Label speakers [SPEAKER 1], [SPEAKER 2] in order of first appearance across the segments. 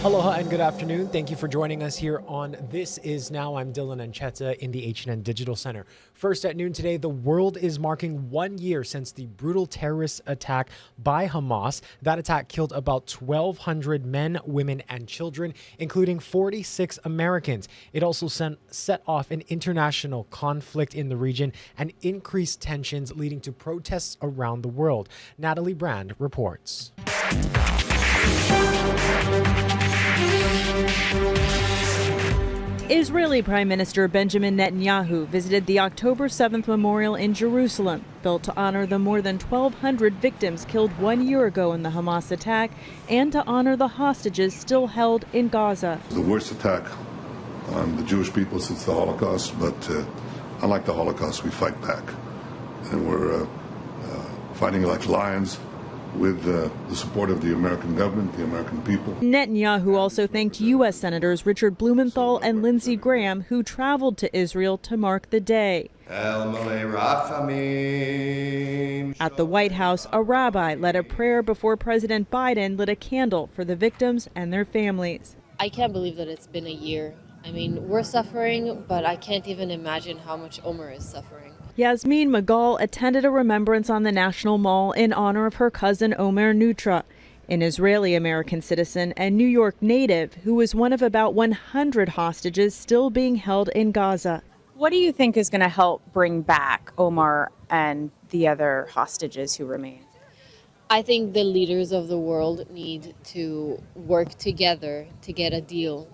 [SPEAKER 1] Aloha and good afternoon. Thank you for joining us here on This Is Now. I'm Dylan Ancheta in the H&N Digital Center. First at noon today, the world is marking 1 year since the brutal terrorist attack by Hamas. That attack killed about 1,200 men, women, and children, including 46 Americans. It also set off an international conflict in the region and increased tensions, leading to protests around the world. Natalie Brand reports.
[SPEAKER 2] Israeli Prime Minister Benjamin Netanyahu visited the October 7th memorial in Jerusalem, built to honor the more than 1,200 victims killed 1 year ago in the Hamas attack and to honor the hostages still held in Gaza.
[SPEAKER 3] The worst attack on the Jewish people since the Holocaust, but unlike the Holocaust, we fight back. And we're fighting like lions with the support of the American government, the American people.
[SPEAKER 2] Netanyahu also thanked U.S. Senators Richard Blumenthal and Lindsey Graham, who traveled to Israel to mark the day. At the White House, a rabbi led a prayer before President Biden lit a candle for the victims and their families.
[SPEAKER 4] I can't believe that it's been a year. I mean, we're suffering, but I can't even imagine how much Omer is suffering.
[SPEAKER 2] Yasmin Magal attended a remembrance on the National Mall in honor of her cousin Omer Nutra, an Israeli-American citizen and New York native who was one of about 100 hostages still being held in Gaza.
[SPEAKER 5] What do you think is going to help bring back Omar and the other hostages who remain?
[SPEAKER 4] I think the leaders of the world need to work together to get a deal.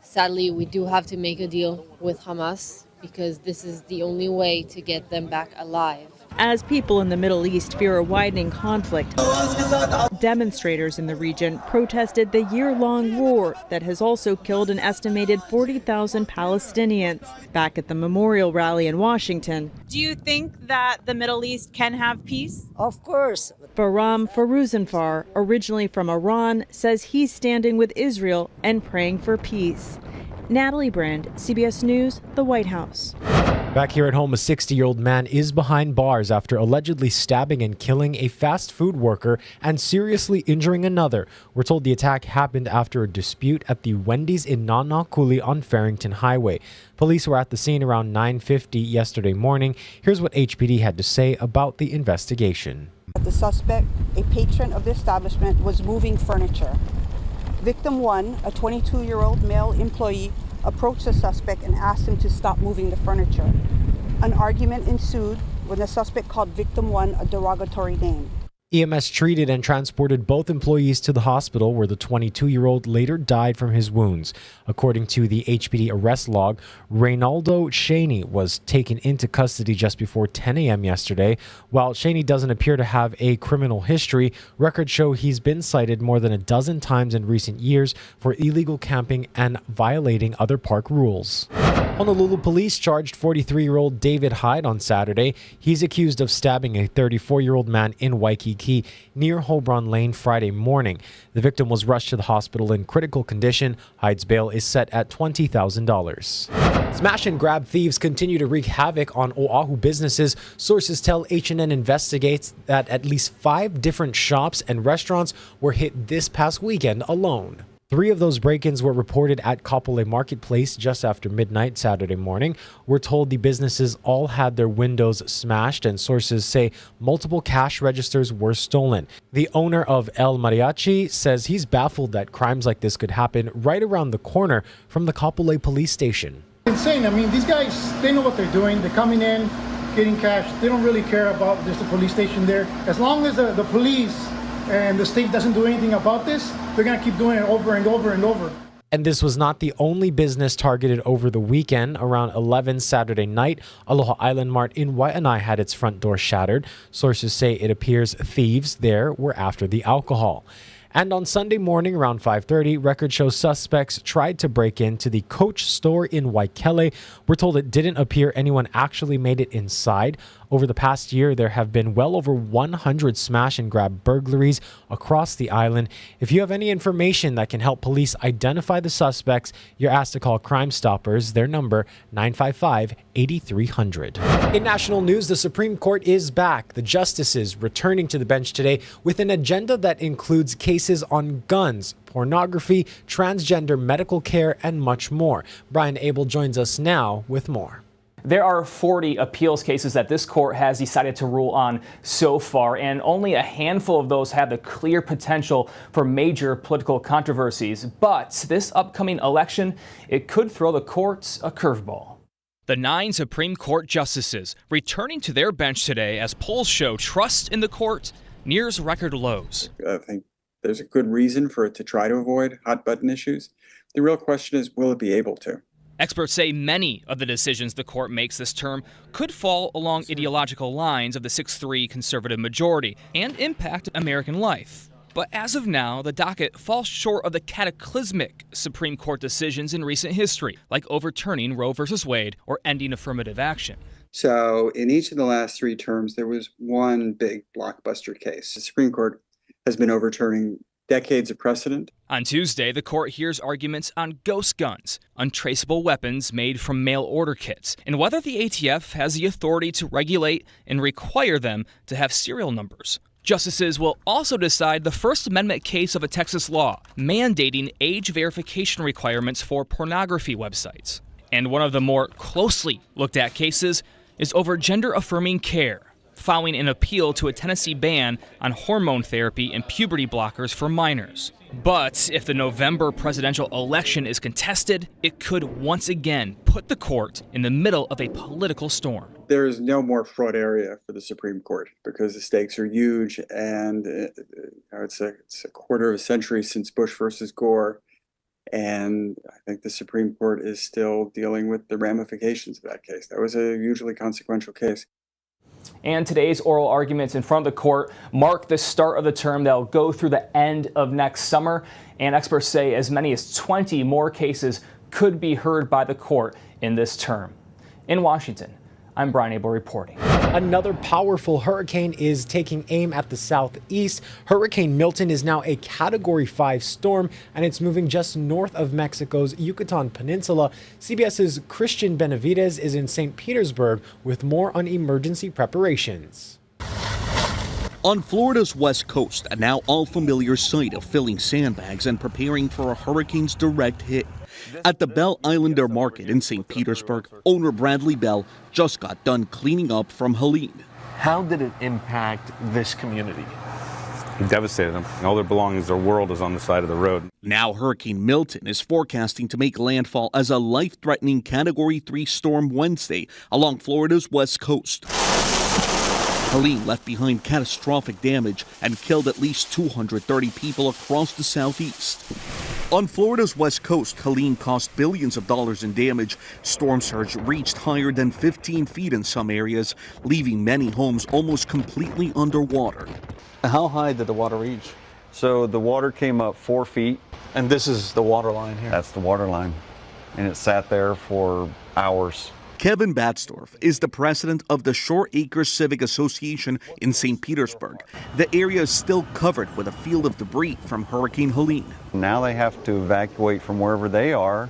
[SPEAKER 4] Sadly, we do have to make a deal with Hamas, because this is the only way to get them back alive.
[SPEAKER 2] As people in the Middle East fear a widening conflict, demonstrators in the region protested the year-long war that has also killed an estimated 40,000 Palestinians. Back at the memorial rally in Washington,
[SPEAKER 5] Do you think that the Middle East can have peace?
[SPEAKER 6] Of course.
[SPEAKER 2] Bahram Faruzanfar, originally from Iran, says he's standing with Israel and praying for peace. Natalie Brand, CBS News, the White House.
[SPEAKER 1] Back here at home, a 60-year-old man is behind bars after allegedly stabbing and killing a fast food worker and seriously injuring another. We're told the attack happened after a dispute at the Wendys in Nanakuli on Farrington Highway. Police were at the scene around 9:50 yesterday morning. Here's what HPD had to say about the investigation.
[SPEAKER 7] The suspect, a patron of the establishment, was moving furniture. Victim 1, a 22-year-old male employee, approached the suspect and asked him to stop moving the furniture. An argument ensued when the suspect called Victim 1 a derogatory name.
[SPEAKER 1] EMS treated and transported both employees to the hospital, where the 22-year-old later died from his wounds. According to the HPD arrest log, Reynaldo Cheney was taken into custody just before 10 a.m. yesterday. While Cheney doesn't appear to have a criminal history, records show he's been cited more than a dozen times in recent years for illegal camping and violating other park rules. Honolulu police charged 43-year-old David Hyde on Saturday. He's accused of stabbing a 34-year-old man in Wyke near Hobron Lane Friday morning. The victim was rushed to the hospital in critical condition. Hyde's bail is set at $20,000. Smash and grab thieves continue to wreak havoc on Oahu businesses. Sources tell H&N investigates that at least 5 different shops and restaurants were hit this past weekend alone. 3 of those break-ins were reported at Kapolei Marketplace just after midnight Saturday morning. We're told the businesses all had their windows smashed, and sources say multiple cash registers were stolen. The owner of El Mariachi says he's baffled that crimes like this could happen right around the corner from the Kapolei police station.
[SPEAKER 8] Insane. I mean, these guys, they know what they're doing. They're coming in, getting cash. They don't really care about there's a police station there. As long as the police and the state doesn't do anything about this, they're going to keep doing it over and over and over.
[SPEAKER 1] And this was not the only business targeted over the weekend. Around 11 Saturday night, Aloha Island Mart in Waianae had its front door shattered. Sources say it appears thieves there were after the alcohol. And on Sunday morning around 5:30, records show suspects tried to break into the Coach store in Waikele. We're told it didn't appear anyone actually made it inside. Over the past year, there have been well over 100 smash and grab burglaries across the island. If you have any information that can help police identify the suspects, you're asked to call Crime Stoppers. Their number, 955-8300. In national news, the Supreme Court is back. The justices returning to the bench today with an agenda that includes cases on guns, pornography, transgender medical care, and much more. Brian Abel joins us now with more.
[SPEAKER 6] There are 40 appeals cases that this court has decided to rule on so far, and only a handful of those have the clear potential for major political controversies. But this upcoming election, it could throw the courts a curveball.
[SPEAKER 9] The 9 Supreme Court justices returning to their bench today as polls show trust in the court nears record lows.
[SPEAKER 10] I think there's a good reason for it to try to avoid hot-button issues. The real question is, will it be able to?
[SPEAKER 9] Experts say many of the decisions the court makes this term could fall along ideological lines of the 6-3 conservative majority and impact American life. But as of now, the docket falls short of the cataclysmic Supreme Court decisions in recent history, like overturning Roe v. Wade or ending affirmative action.
[SPEAKER 10] So in each of the last 3 terms, there was one big blockbuster case. The Supreme Court has been overturning decades of precedent.
[SPEAKER 9] On Tuesday, the court hears arguments on ghost guns, untraceable weapons made from mail-order kits, and whether the ATF has the authority to regulate and require them to have serial numbers. Justices will also decide the First Amendment case of a Texas law mandating age verification requirements for pornography websites. And one of the more closely looked at cases is over gender-affirming care, following an appeal to a Tennessee ban on hormone therapy and puberty blockers for minors. But if the November presidential election is contested, it could once again put the court in the middle of a political storm.
[SPEAKER 10] There is no more fraught area for the Supreme Court because the stakes are huge, and it's a quarter of a century since Bush versus Gore. And I think the Supreme Court is still dealing with the ramifications of that case. That was a hugely consequential case.
[SPEAKER 6] And today's oral arguments in front of the court mark the start of the term that'll go through the end of next summer. And experts say as many as 20 more cases could be heard by the court in this term. In Washington, I'm Brian Abel reporting.
[SPEAKER 1] Another powerful hurricane is taking aim at the southeast. Hurricane Milton is now a Category 5 storm, and it's moving just north of Mexico's Yucatan Peninsula. CBS's Christian Benavides is in St. Petersburg with more on emergency preparations.
[SPEAKER 11] On Florida's west coast, a now all-familiar sight of filling sandbags and preparing for a hurricane's direct hit. At the Bell Islander Market in St. Petersburg, owner Bradley Bell just got done cleaning up from Helene.
[SPEAKER 12] How did it impact this community?
[SPEAKER 13] It devastated them. All their belongings, their world is on the side of the road.
[SPEAKER 11] Now Hurricane Milton is forecasting to make landfall as a life-threatening Category 3 storm Wednesday along Florida's west coast. Helene left behind catastrophic damage and killed at least 230 people across the southeast. On Florida's west coast, Helene cost billions of dollars in damage. Storm surge reached higher than 15 feet in some areas, leaving many homes almost completely underwater.
[SPEAKER 12] How high did the water reach?
[SPEAKER 14] So the water came up 4 feet.
[SPEAKER 12] And this is the water line here?
[SPEAKER 14] That's the water line. And it sat there for hours.
[SPEAKER 11] Kevin Batzdorf is the president of the Shore Acres Civic Association in St. Petersburg. The area is still covered with a field of debris from Hurricane Helene.
[SPEAKER 14] Now they have to evacuate from wherever they are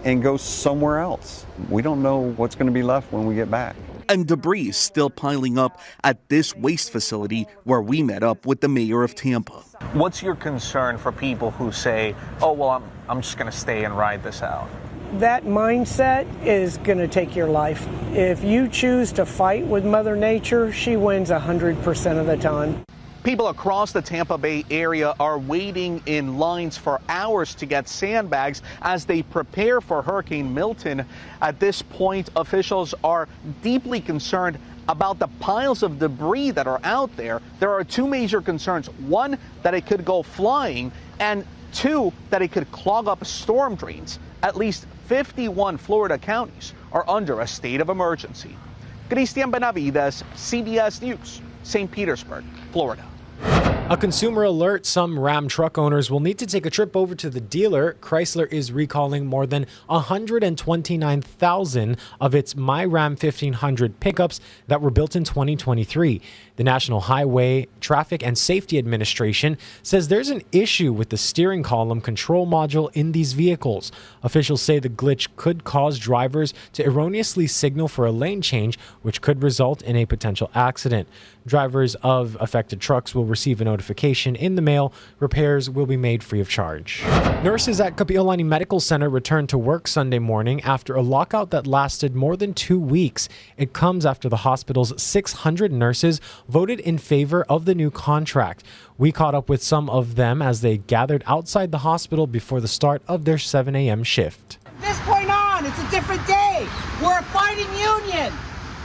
[SPEAKER 14] and go somewhere else. We don't know what's going to be left when we get back.
[SPEAKER 11] And debris is still piling up at this waste facility where we met up with the mayor of Tampa.
[SPEAKER 12] What's your concern for people who say, oh, well, I'm just going to stay and ride this out?
[SPEAKER 15] That mindset is going to take your life. If you choose to fight with Mother Nature, she wins 100% of the time.
[SPEAKER 11] People across the Tampa Bay area are waiting in lines for hours to get sandbags as they prepare for Hurricane Milton. At this point, officials are deeply concerned about the piles of debris that are out there. There are 2 major concerns. One, that it could go flying, and 2, that it could clog up storm drains. At least 51 Florida counties are under a state of emergency. Christian Benavides, CBS News, St. Petersburg, Florida.
[SPEAKER 1] A consumer alert, some Ram truck owners will need to take a trip over to the dealer. Chrysler is recalling more than 129,000 of its MyRam 1500 pickups that were built in 2023. The National Highway Traffic and Safety Administration says there's an issue with the steering column control module in these vehicles. Officials say the glitch could cause drivers to erroneously signal for a lane change, which could result in a potential accident. Drivers of affected trucks will receive a notification in the mail. Repairs will be made free of charge. Nurses at Kapi'olani Medical Center returned to work Sunday morning after a lockout that lasted more than 2 weeks. It comes after the hospital's 600 nurses voted in favor of the new contract. We caught up with some of them as they gathered outside the hospital before the start of their 7 a.m. shift.
[SPEAKER 16] From this point on, it's a different day. We're a fighting union.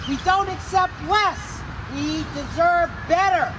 [SPEAKER 16] We don't accept less. We deserve better.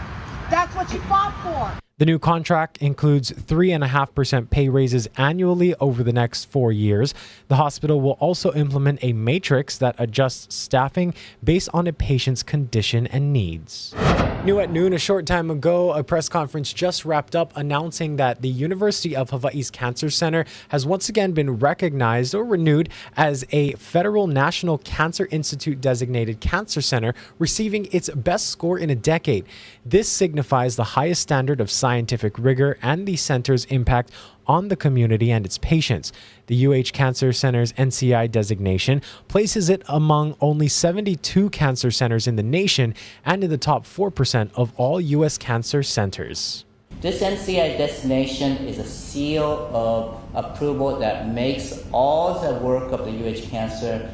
[SPEAKER 16] That's what you fought for.
[SPEAKER 1] The new contract includes 3.5% pay raises annually over the next 4 years. The hospital will also implement a matrix that adjusts staffing based on a patient's condition and needs. New at noon, a short time ago, a press conference just wrapped up announcing that the University of Hawaii's Cancer Center has once again been recognized or renewed as a Federal National Cancer Institute designated cancer center, receiving its best score in a decade. This signifies the highest standard of scientific rigor and the center's impact on the community and its patients. The UH Cancer Center's NCI designation places it among only 72 cancer centers in the nation and in the top 4% of all U.S. cancer centers.
[SPEAKER 17] This NCI designation is a seal of approval that makes all the work of the UH Cancer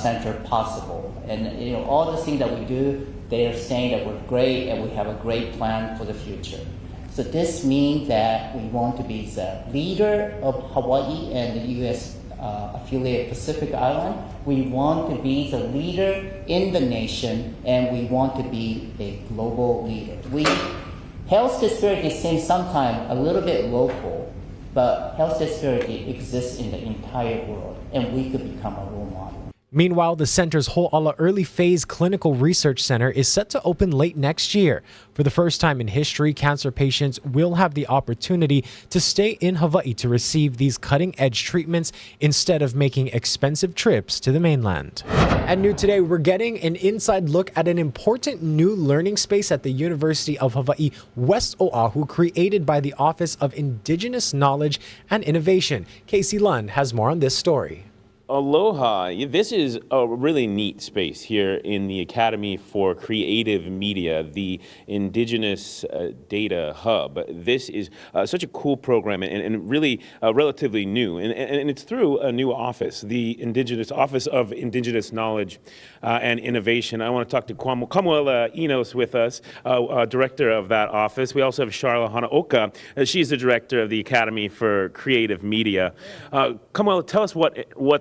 [SPEAKER 17] Center possible. And all the things that we do, they are saying that we're great and we have a great plan for the future. So this means that we want to be the leader of Hawaii and the U.S. affiliated Pacific Island. We want to be the leader in the nation, and we want to be a global leader. Health disparity seems sometimes a little bit local, but health disparity exists in the entire world, and we could become a role model.
[SPEAKER 1] Meanwhile, the center's Ho'ala Early Phase Clinical Research Center is set to open late next year. For the first time in history, cancer patients will have the opportunity to stay in Hawaii to receive these cutting-edge treatments instead of making expensive trips to the mainland. At New Today, we're getting an inside look at an important new learning space at the University of Hawaii, West Oahu, created by the Office of Indigenous Knowledge and Innovation. Casey Lund has more on this story.
[SPEAKER 18] Aloha. This is a really neat space here in the Academy for Creative Media, the Indigenous Data Hub. This is such a cool program and really relatively new. And it's through a new office, the Office of Indigenous Knowledge and Innovation. I want to talk to Kamuela Enos with us, director of that office. We also have Charla Hanaoka. She's the director of the Academy for Creative Media. Kamuela, tell us what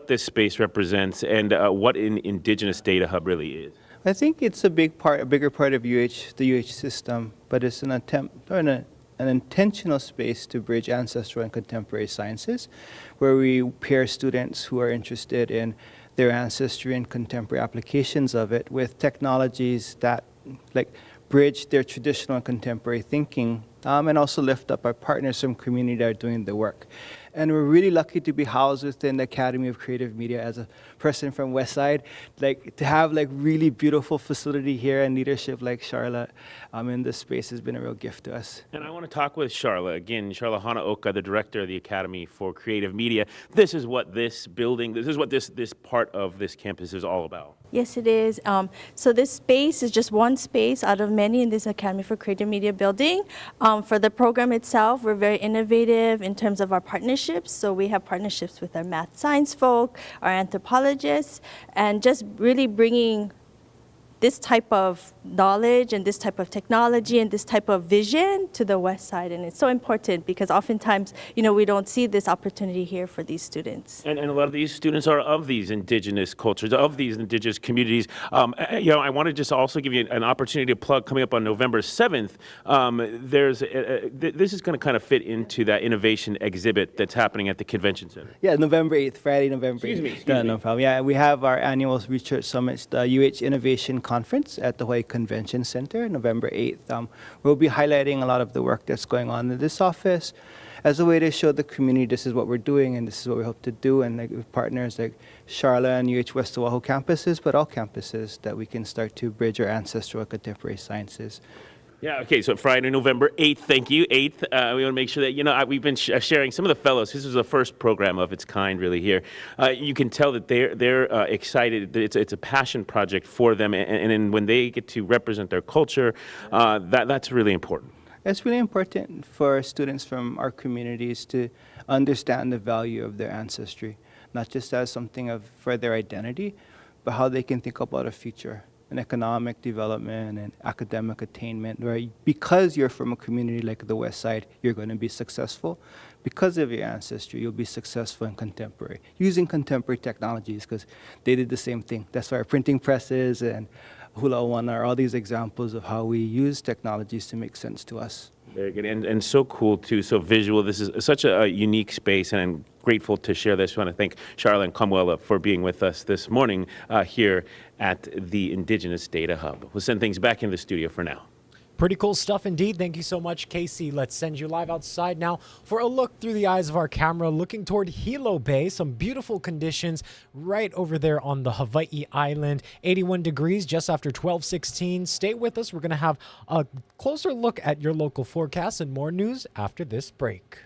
[SPEAKER 18] this space represents and what an Indigenous Data Hub really is.
[SPEAKER 19] I think it's a bigger part of the UH system, but it's an attempt or an intentional space to bridge ancestral and contemporary sciences, where we pair students who are interested in their ancestry and contemporary applications of it with technologies that bridge their traditional and contemporary thinking, and also lift up our partners from community that are doing the work. And we're really lucky to be housed within the Academy of Creative Media as a person from Westside, to have really beautiful facility here and leadership like Charlotte in this space has been a real gift to us.
[SPEAKER 18] And I want to talk with Charla again, Charla Hanaoka, the director of the Academy for Creative Media. This is what this part of this campus is all about.
[SPEAKER 20] Yes, it is. So this space is just one space out of many in this Academy for Creative Media building. For the program itself, we're very innovative in terms of our partnerships. So we have partnerships with our math science folk, our anthropologists, and just really bringing this type of knowledge and this type of technology and this type of vision to the West Side. And it's so important because oftentimes, we don't see this opportunity here for these students.
[SPEAKER 18] And a lot of these students are of these indigenous cultures, of these indigenous communities. I want to just also give you an opportunity to plug coming up on November 7th. This is going to kind of fit into that innovation exhibit that's happening at the Convention Center.
[SPEAKER 19] Yeah, November 8th, Friday, November 8th.
[SPEAKER 18] Excuse me.
[SPEAKER 19] No problem. Yeah, we have our annual research summit, the UH Innovation Conference. conference at the Hawaii Convention Center, November 8th. We'll be highlighting a lot of the work that's going on in this office as a way to show the community this is what we're doing and this is what we hope to do, and with partners like Charla and UH West Oahu campuses, but all campuses, that we can start to bridge our ancestral and contemporary sciences.
[SPEAKER 18] Yeah, okay, so Friday, November 8th, thank you, 8th. We want to make sure that, we've been sharing some of the fellows. This is the first program of its kind really here. You can tell that they're excited. It's a passion project for them, and when they get to represent their culture, that's really important.
[SPEAKER 19] It's really important for students from our communities to understand the value of their ancestry, not just as something for their identity, but how they can think about a future, and economic development and academic attainment, where because you're from a community like the West Side, you're going to be successful. Because of your ancestry, you'll be successful in contemporary, using contemporary technologies, because they did the same thing. That's why our printing presses and Hula Awana are all these examples of how we use technologies to make sense to us.
[SPEAKER 18] Very good, and so cool too, so visual. This is such a unique space, and I'm grateful to share this. I want to thank Charla and Kamuela for being with us this morning here at the Indigenous Data Hub. We'll send things back in the studio for now.
[SPEAKER 1] Pretty cool stuff indeed. Thank you so much, Casey. Let's send you live outside now for a look through the eyes of our camera, looking toward Hilo Bay. Some beautiful conditions right over there on the Hawaii island. 81 degrees just after 12:16. Stay with us. We're going to have a closer look at your local forecast and more news after this break.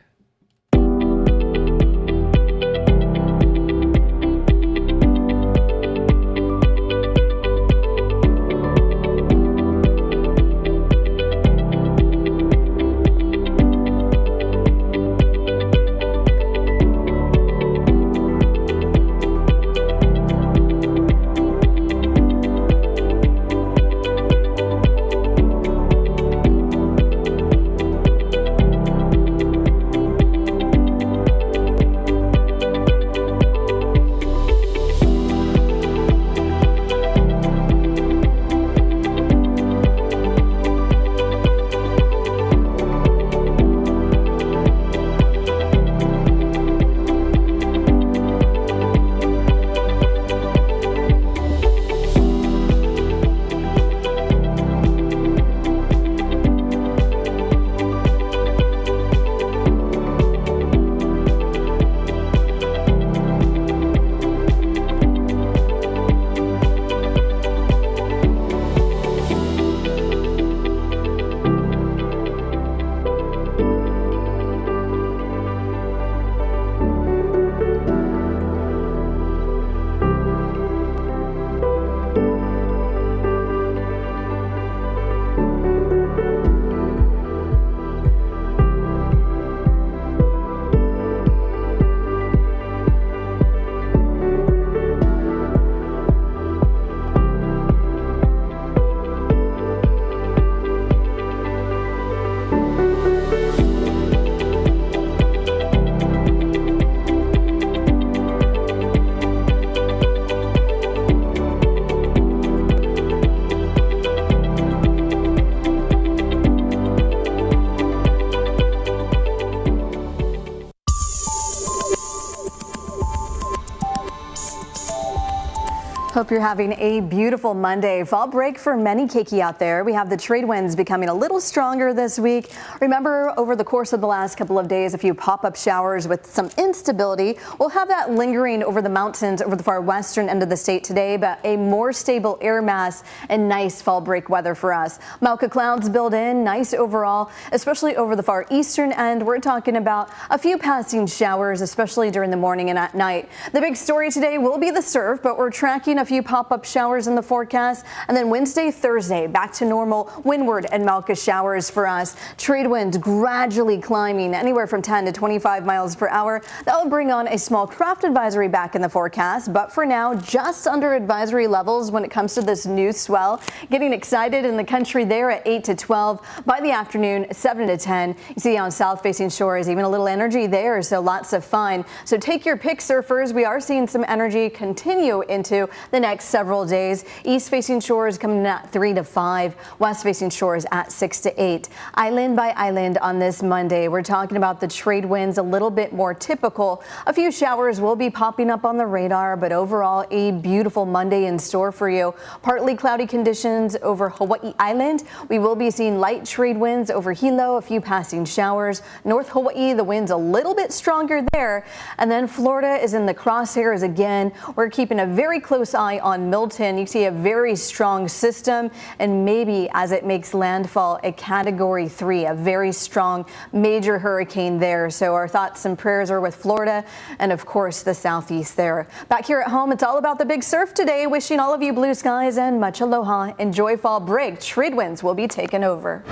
[SPEAKER 21] Hope you're having a beautiful Monday. Fall break for many keiki out there. We have the trade winds becoming a little stronger this week. Remember, over the course of the last couple of days, a few pop-up showers with some instability. We'll have that lingering over the mountains over the far western end of the state today, but a more stable air mass and nice fall break weather for us. Mauka clouds build in, nice overall, especially over the far eastern end. We're talking about a few passing showers, especially during the morning and at night. The big story today will be the surf, but we're tracking a few pop-up showers in the forecast. And then Wednesday, Thursday, back to normal windward and Mauka showers for us. Trade winds gradually climbing anywhere from 10 to 25 miles per hour. That'll bring on a small craft advisory back in the forecast. But for now, just under advisory levels when it comes to this new swell. Getting excited in the country there at 8 to 12. By the afternoon, 7 to 10. You see on south-facing shores, even a little energy there, so lots of fun. So take your pick, surfers. We are seeing some energy continue into the the next several days. East-facing shores coming in at 3 to 5, west-facing shores at 6 to 8. Island by island on this Monday, we're talking about the trade winds a little bit more typical. A few showers will be popping up on the radar, but overall a beautiful Monday in store for you. Partly cloudy conditions over Hawaii Island. We will be seeing light trade winds over Hilo, a few passing showers. North Hawaii, the winds a little bit stronger there. And then Florida is in the crosshairs again. We're keeping a very close eye on Milton. You see a very strong system, and maybe as it makes landfall, a Category 3, a very strong major hurricane there. So our thoughts and prayers are with Florida and of course the southeast there. Back here at home, it's all about the big surf today. Wishing all of you blue skies and much aloha. Enjoy fall break. Trade winds will be taking over.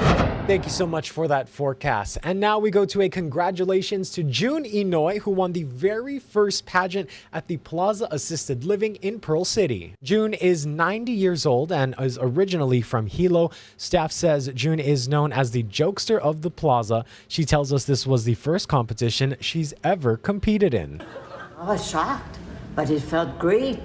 [SPEAKER 1] Thank you so much for that forecast. And now we go to a congratulations to June Inouye, who won the very first pageant at the Plaza Assisted Living in Pearl City. June is 90 years old and is originally from Hilo. Staff says June is known as the jokester of the Plaza. She tells us this was the first competition she's ever competed in.
[SPEAKER 3] I was shocked, but it felt great.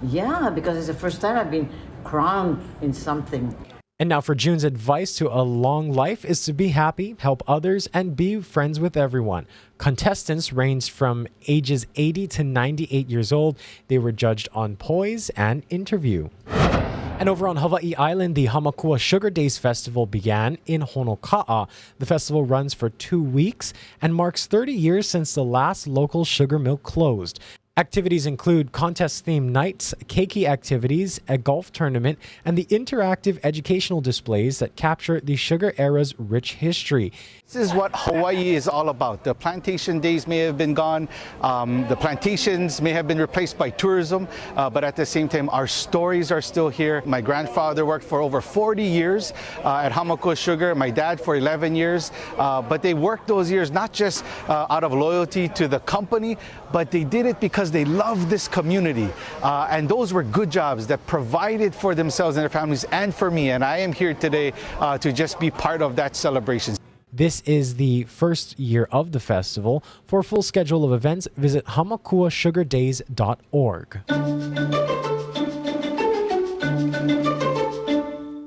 [SPEAKER 3] Yeah, because it's the first time I've been crowned in something.
[SPEAKER 1] And now for June's advice to a long life is to be happy, help others, and be friends with everyone. Contestants ranged from ages 80 to 98 years old. They were judged on poise and interview. And over on Hawaii Island, the Hamakua Sugar Days Festival began in Honoka'a. The festival runs for 2 weeks and marks 30 years since the last local sugar mill closed. Activities include contest-themed nights, keiki activities, a golf tournament, and the interactive educational displays that capture the sugar era's rich history.
[SPEAKER 22] This is what Hawaii is all about. The plantation days may have been gone, the plantations may have been replaced by tourism, but at the same time, our stories are still here. My grandfather worked for over 40 years at Hamakua Sugar, my dad for 11 years, but they worked those years not just out of loyalty to the company, but they did it because they loved this community. And those were good jobs that provided for themselves and their families and for me. And I am here today to just be part of that celebration.
[SPEAKER 1] This is the first year of the festival. For a full schedule of events, visit hamakuasugardays.org.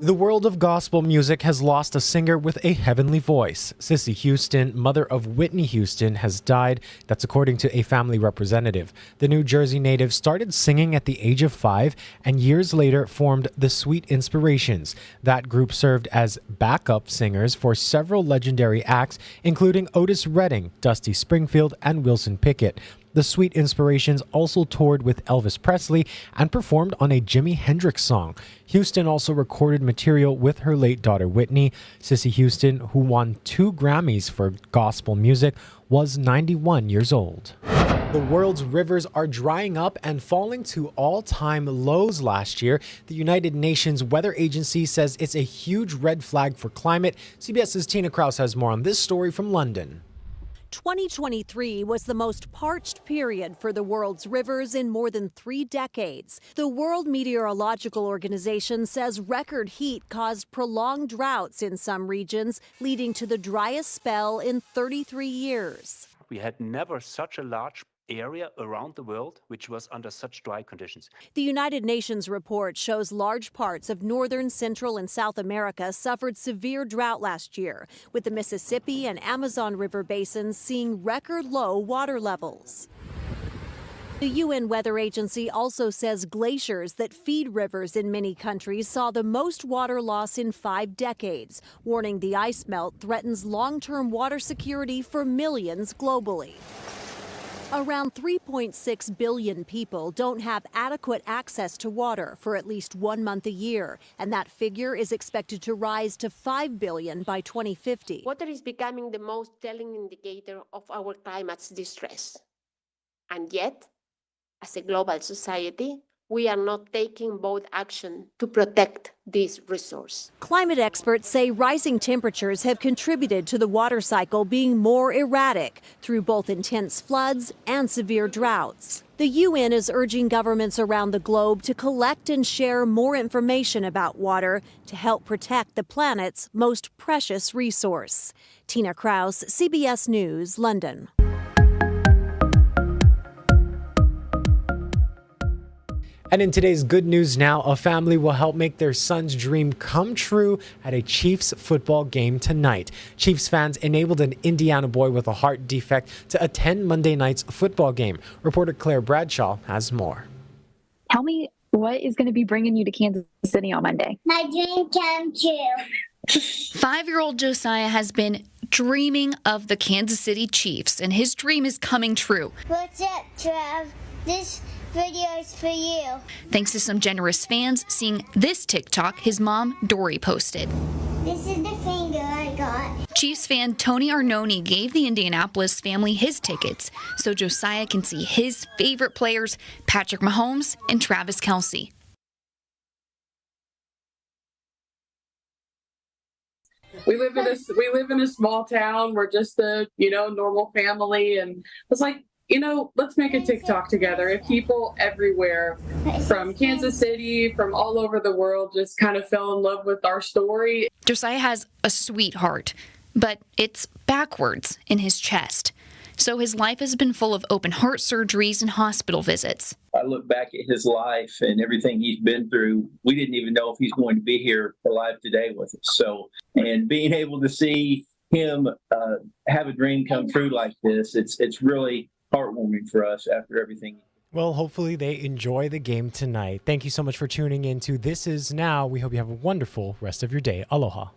[SPEAKER 1] The world of gospel music has lost a singer with a heavenly voice. Sissy Houston, mother of Whitney Houston, has died. That's according to a family representative. The New Jersey native started singing at the age of 5 and years later formed the Sweet Inspirations. That group served as backup singers for several legendary acts, including Otis Redding, Dusty Springfield, and Wilson Pickett. The Sweet Inspirations also toured with Elvis Presley and performed on a Jimi Hendrix song. Houston also recorded material with her late daughter Whitney. Sissy Houston, who won 2 Grammys for gospel music, was 91 years old. The world's rivers are drying up and falling to all-time lows last year. The United Nations Weather Agency says it's a huge red flag for climate. CBS's Tina Kraus has more on this story from London.
[SPEAKER 23] 2023 was the most parched period for the world's rivers in more than 3 decades. The World Meteorological Organization says record heat caused prolonged droughts in some regions, leading to the driest spell in 33 years.
[SPEAKER 24] We had never such a large area around the world which was under such dry conditions.
[SPEAKER 23] The United Nations report shows large parts of northern, central, and South America suffered severe drought last year, with the Mississippi and Amazon River basins seeing record low water levels. The UN Weather Agency also says glaciers that feed rivers in many countries saw the most water loss in 5 decades, warning the ice melt threatens long-term water security for millions globally. Around 3.6 billion people don't have adequate access to water for at least 1 month a year, and that figure is expected to rise to 5 billion by 2050.
[SPEAKER 25] Water is becoming the most telling indicator of our climate's distress. And yet, as a global society, we are not taking bold action to protect this resource.
[SPEAKER 23] Climate experts say rising temperatures have contributed to the water cycle being more erratic through both intense floods and severe droughts. The UN is urging governments around the globe to collect and share more information about water to help protect the planet's most precious resource. Tina Kraus, CBS News, London.
[SPEAKER 1] And in today's good news now, a family will help make their son's dream come true at a Chiefs football game tonight. Chiefs fans enabled an Indiana boy with a heart defect to attend Monday night's football game. Reporter Claire Bradshaw has more.
[SPEAKER 2] Tell me what is going to be bringing you to Kansas City on Monday?
[SPEAKER 4] My dream came true.
[SPEAKER 5] 5-year-old Josiah has been dreaming of the Kansas City Chiefs, and his dream is coming true.
[SPEAKER 4] What's up, Trav? This video is for you.
[SPEAKER 5] Thanks to some generous fans seeing this TikTok his mom, Dory, posted.
[SPEAKER 4] This is the finger I got.
[SPEAKER 5] Chiefs fan Tony Arnone gave the Indianapolis family his tickets so Josiah can see his favorite players, Patrick Mahomes and Travis Kelce.
[SPEAKER 7] We live in a small town. We're just a, normal family. And it's like, let's make a TikTok together. If people everywhere from Kansas City, from all over the world, just kind of fell in love with our story.
[SPEAKER 5] Josiah has a sweetheart, but it's backwards in his chest. So his life has been full of open heart surgeries and hospital visits.
[SPEAKER 8] I look back at his life and everything he's been through. We didn't even know if he's going to be here alive today with us. So, and being able to see him have a dream come true like this, it's really heartwarming for us after everything.
[SPEAKER 1] Well, hopefully they enjoy the game tonight. Thank you so much for tuning in to This Is Now. We hope you have a wonderful rest of your day. Aloha.